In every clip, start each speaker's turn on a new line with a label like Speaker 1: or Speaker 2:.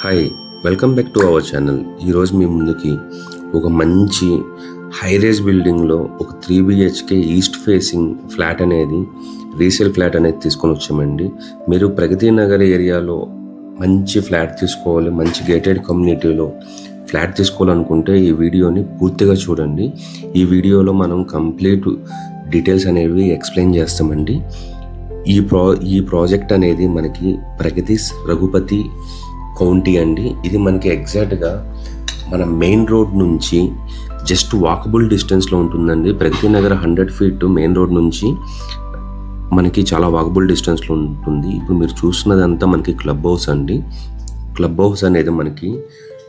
Speaker 1: Hi welcome back to our channel. ఈరోజు మీ ముందుకి ఒక మంచి హైరేజ్ బిల్డింగ్లో ఒక 3 BHK ఈస్ట్ ఫేసింగ్ ఫ్లాట్ అనేది రీసేల్ ఫ్లాట్ అనేది తీసుకొని వచ్చామండి. మీరు ప్రగతి నగర్ ఏరియాలో మంచి ఫ్లాట్ తీసుకోవాలి, మంచి గేటెడ్ కమ్యూనిటీలో ఫ్లాట్ తీసుకోవాలనుకుంటే ఈ వీడియోని పూర్తిగా చూడండి. ఈ వీడియోలో మనం కంప్లీట్ డీటెయిల్స్ అనేవి ఎక్స్ప్లెయిన్ చేస్తామండి. ఈ ప్రాజెక్ట్ అనేది మనకి ప్రగతి రఘుపతి కౌంటీ అండి. ఇది మనకి ఎగ్జాక్ట్గా మన మెయిన్ రోడ్ నుంచి జస్ట్ వాకబుల్ డిస్టెన్స్లో ఉంటుందండి. Pragathi Nagar 100 feet main road నుంచి మనకి చాలా వాకబుల్ డిస్టెన్స్లో ఉంటుంది. ఇప్పుడు మీరు చూస్తున్నదంతా మనకి క్లబ్ హౌస్ అండి. క్లబ్ హౌస్ అనేది మనకి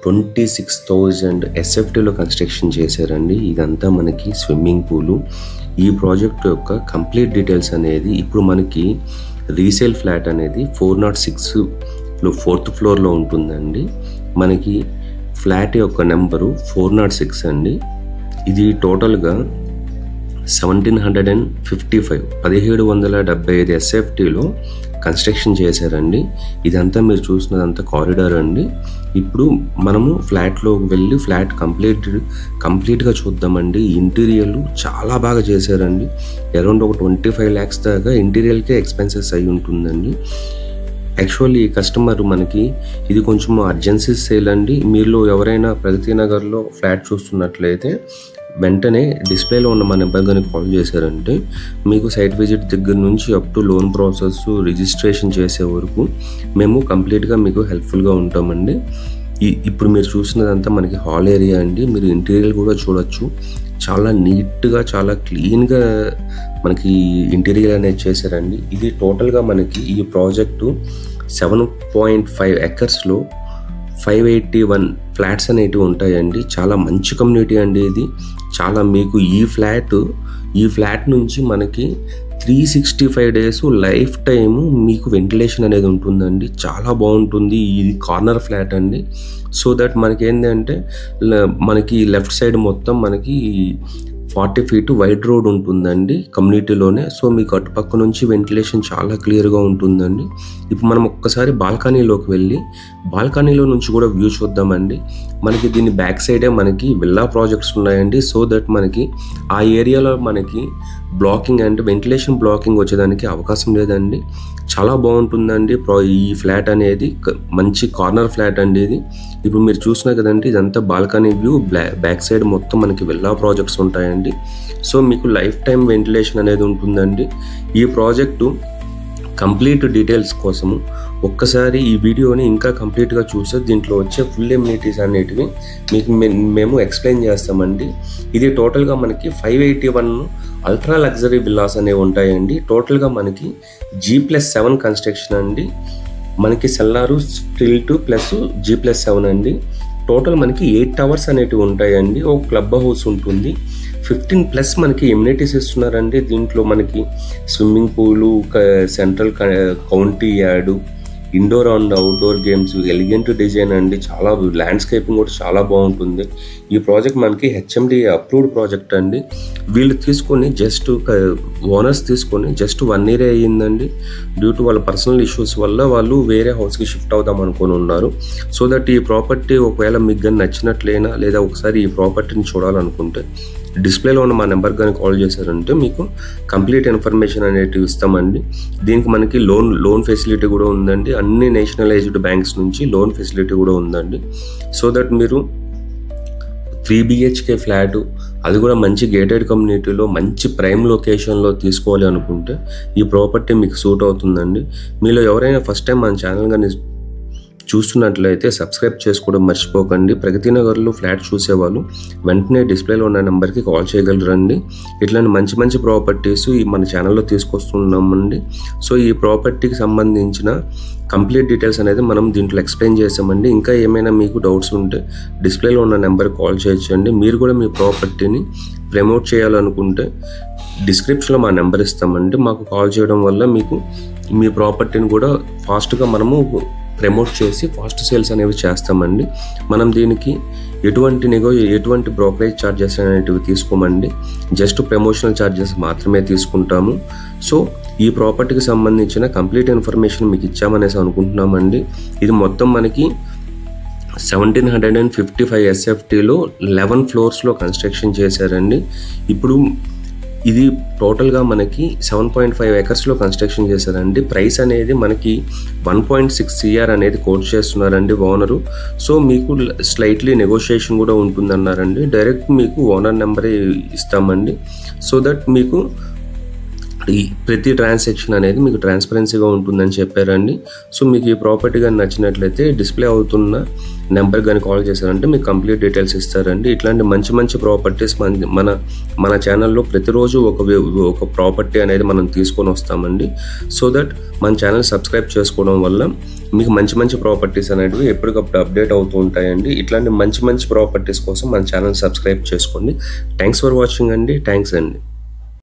Speaker 1: 26,000 SFTలో కన్స్ట్రక్షన్ చేశారండి. ఇదంతా మనకి స్విమ్మింగ్ పూలు. ఈ ప్రాజెక్ట్ యొక్క కంప్లీట్ డీటెయిల్స్ అనేది ఇప్పుడు మనకి రీసేల్ ఫ్లాట్ అనేది 406 4th floorలో ఉంటుందండి. మనకి ఫ్లాట్ యొక్క నెంబరు 406 అండి. ఇది టోటల్గా 1775 SFTలో కన్స్ట్రక్షన్ చేశారండి. ఇదంతా మీరు చూసినదంతా కారిడార్ అండి. ఇప్పుడు మనము ఫ్లాట్లోకి వెళ్ళి ఫ్లాట్ కంప్లీట్గా చూద్దామండి. ఇంటీరియర్లు చాలా బాగా చేశారండి. అరౌండ్ ఒక 25 lakhs దాకా ఇంటీరియర్కే ఎక్స్పెన్సెస్ అయి ఉంటుందండి. యాక్చువల్లీ ఈ కస్టమర్ మనకి ఇది కొంచెం అర్జెన్సీ సేల్ అండి. మీరు ఎవరైనా ప్రగతి నగర్లో ఫ్లాట్ చూస్తున్నట్లయితే వెంటనే డిస్ప్లేలో ఉన్న మా నెంబర్ కానీ కాల్ చేశారంటే మీకు సైట్ విజిట్ దగ్గర నుంచి up to loan process registration చేసే వరకు మేము కంప్లీట్గా మీకు హెల్ప్ఫుల్గా ఉంటామండి. ఇప్పుడు మీరు చూసినదంతా మనకి హాల్ ఏరియా అండి. మీరు ఇంటీరియర్ కూడా చూడొచ్చు. చాలా నీట్గా చాలా క్లీన్గా మనకి ఇంటీరియర్ అనేది చేశారండి. ఇది టోటల్గా మనకి ఈ ప్రాజెక్టు 7.5 acresలో 581 ఫ్లాట్స్ అనేటివి ఉంటాయండి. చాలా మంచి కమ్యూనిటీ అండి. ఇది చాలా మీకు ఈ ఫ్లాట్ నుంచి మనకి 365 days లైఫ్ టైము మీకు వెంటిలేషన్ అనేది ఉంటుందండి. చాలా బాగుంటుంది. ఇది కార్నర్ ఫ్లాట్ అండి. సో దట్ మనకి ఏంటంటే మనకి లెఫ్ట్ సైడ్ మొత్తం మనకి 40 feet వైడ్ రోడ్ ఉంటుందండి కమ్యూనిటీలోనే. సో మీకు అటుపక్క నుంచి వెంటిలేషన్ చాలా క్లియర్గా ఉంటుందండి. ఇప్పుడు మనం ఒక్కసారి బాల్కనీలోకి వెళ్ళి బాల్కనీలో నుంచి కూడా వ్యూ చూద్దామండి. మనకి దీని బ్యాక్ సైడే మనకి విల్లా ప్రాజెక్ట్స్ ఉన్నాయండి. సో దట్ మనకి ఆ ఏరియాలో మనకి బ్లాకింగ్ అంటే వెంటిలేషన్ బ్లాకింగ్ వచ్చేదానికి అవకాశం లేదండి. చాలా బాగుంటుందండి ఈ ఫ్లాట్ అనేది. మంచి కార్నర్ ఫ్లాట్ అండి ఇది. ఇప్పుడు మీరు చూసినా కదండి ఇదంతా బాల్కనీ వ్యూ. బ్యాక్ సైడ్ మొత్తం మనకి విల్లా ప్రాజెక్ట్స్ ఉంటాయండి. సో మీకు లైఫ్ టైం వెంటిలేషన్ అనేది ఉంటుందండి. ఈ ప్రాజెక్టు కంప్లీట్ డీటెయిల్స్ కోసము ఒక్కసారి ఈ వీడియోని ఇంకా కంప్లీట్గా చూస్తే దీంట్లో వచ్చే ఫుల్ ఎమ్యూనిటీస్ అనేటివి మీకు మేము ఎక్స్ప్లెయిన్ చేస్తామండి. ఇది టోటల్గా మనకి 581 అల్ట్రా లగ్జరీ విల్లాస్ అనేవి ఉంటాయండి. టోటల్గా మనకి G+7 కన్స్ట్రక్షన్ అండి. మనకి సెల్లారు స్టిల్ 2 ప్లస్ G+7 అండి. టోటల్ మనకి 8 towers అనేటివి ఉంటాయండి. ఒక క్లబ్ హౌస్ ఉంటుంది. 15+ మనకి ఎమ్యూనిటీస్ ఇస్తున్నారండి. దీంట్లో మనకి స్విమ్మింగ్ పూలు, central courtyard, indoor and outdoor games, elegant design అండి. చాలా ల్యాండ్స్కేపింగ్ కూడా చాలా బాగుంటుంది. ఈ ప్రాజెక్ట్ మనకి HMD అప్రూవ్డ్ ప్రాజెక్ట్ అండి. వీళ్ళు తీసుకొని ఓనర్స్ తీసుకొని జస్ట్ 1 year అయ్యిందండి. డ్యూ టు వాళ్ళ పర్సనల్ ఇష్యూస్ వల్ల వాళ్ళు వేరే హౌస్కి షిఫ్ట్ అవుదాం అనుకొని ఉన్నారు. సో దట్ ఈ ప్రాపర్టీ ఒకవేళ మీకు కానీ నచ్చినట్లయినా లేదా ఒకసారి ఈ ప్రాపర్టీని చూడాలనుకుంటే డిస్ప్లేలో ఉన్న మా నెంబర్ కానీ కాల్ చేశారంటే మీకు కంప్లీట్ ఇన్ఫర్మేషన్ అనేటివి ఇస్తామండి. దీనికి మనకి లోన్ ఫెసిలిటీ కూడా ఉందండి. అన్ని నేషనలైజ్డ్ బ్యాంక్స్ నుంచి లోన్ ఫెసిలిటీ కూడా ఉందండి. సో దట్ మీరు 3 BHK ఫ్లాట్, అది కూడా మంచి గేటెడ్ కమ్యూనిటీలో మంచి ప్రైమ్ లొకేషన్లో తీసుకోవాలి అనుకుంటే ఈ ప్రాపర్టీ మీకు సూట్ అవుతుందండి. మీలో ఎవరైనా ఫస్ట్ టైం మన ఛానల్ కానీ చూస్తున్నట్లయితే సబ్స్క్రైబ్ చేసుకోవడం మర్చిపోకండి. ప్రగతి నగర్లో ఫ్లాట్ చూసేవాళ్ళు వెంటనే డిస్ప్లేలో ఉన్న నెంబర్కి కాల్ చేయగలరండి. ఇట్లాంటి మంచి ప్రాపర్టీస్ మన ఛానల్లో తీసుకొస్తున్నామండి. సో ఈ ప్రాపర్టీకి సంబంధించిన కంప్లీట్ డీటెయిల్స్ అనేది మనం దీంట్లో ఎక్స్ప్లెయిన్ చేసామండి. ఇంకా ఏమైనా మీకు డౌట్స్ ఉంటే డిస్ప్లేలో ఉన్న నెంబర్కి కాల్ చేయొచ్చండి. మీరు కూడా మీ ప్రాపర్టీని ప్రమోట్ చేయాలనుకుంటే డిస్క్రిప్షన్లో మా నెంబర్ ఇస్తామండి. మాకు కాల్ చేయడం వల్ల మీకు మీ ప్రాపర్టీని కూడా ఫాస్ట్గా మనము ప్రమోట్ చేసి ఫాస్ట్ సేల్స్ అనేవి చేస్తామండి. మనం దీనికి ఎటువంటి బ్రోకరేజ్ ఛార్జెస్ అనేటివి తీసుకోమండి. జస్ట్ ప్రమోషనల్ ఛార్జెస్ మాత్రమే తీసుకుంటాము. సో ఈ ప్రాపర్టీకి సంబంధించిన కంప్లీట్ ఇన్ఫర్మేషన్ మీకు ఇచ్చామనేసి అనుకుంటున్నామండి. ఇది మొత్తం మనకి 1755 SFTలో 11 ఫ్లోర్స్లో కన్స్ట్రక్షన్ చేశారండి. ఇప్పుడు ఇది టోటల్గా మనకి 7.5 ఎకర్స్లో కన్స్ట్రక్షన్ చేశారండి. ప్రైస్ అనేది మనకి 1.6 CR అనేది కోట్ చేస్తున్నారండి ఓనరు. సో మీకు స్లైట్లీ నెగోషియేషన్ కూడా ఉంటుందన్నారండి. డైరెక్ట్ మీకు ఓనర్ నెంబరే ఇస్తామండి. సో దట్ మీకు ఈ ప్రతి ట్రాన్సాక్షన్ అనేది మీకు ట్రాన్స్పరెన్సీగా ఉంటుందని చెప్పారండి. సో మీకు ఈ ప్రాపర్టీ కానీ నచ్చినట్లయితే డిస్ప్లే అవుతున్న నెంబర్ కానీ కాల్ చేశారంటే మీకు కంప్లీట్ డీటెయిల్స్ ఇస్తారండి. ఇట్లాంటి మంచి మంచి ప్రాపర్టీస్ మన ఛానల్లో ప్రతిరోజు ఒక ప్రాపర్టీ అనేది మనం తీసుకొని వస్తామండి. సో దట్ మన ఛానల్ సబ్స్క్రైబ్ చేసుకోవడం వల్ల మీకు మంచి మంచి ప్రాపర్టీస్ అనేవి ఎప్పటికప్పుడు అప్డేట్ అవుతూ ఉంటాయండి. ఇట్లాంటి మంచి మంచి ప్రాపర్టీస్ కోసం మన ఛానల్ సబ్స్క్రైబ్ చేసుకోండి. థ్యాంక్స్ ఫర్ వాచింగ్ అండి. థ్యాంక్స్ అండి.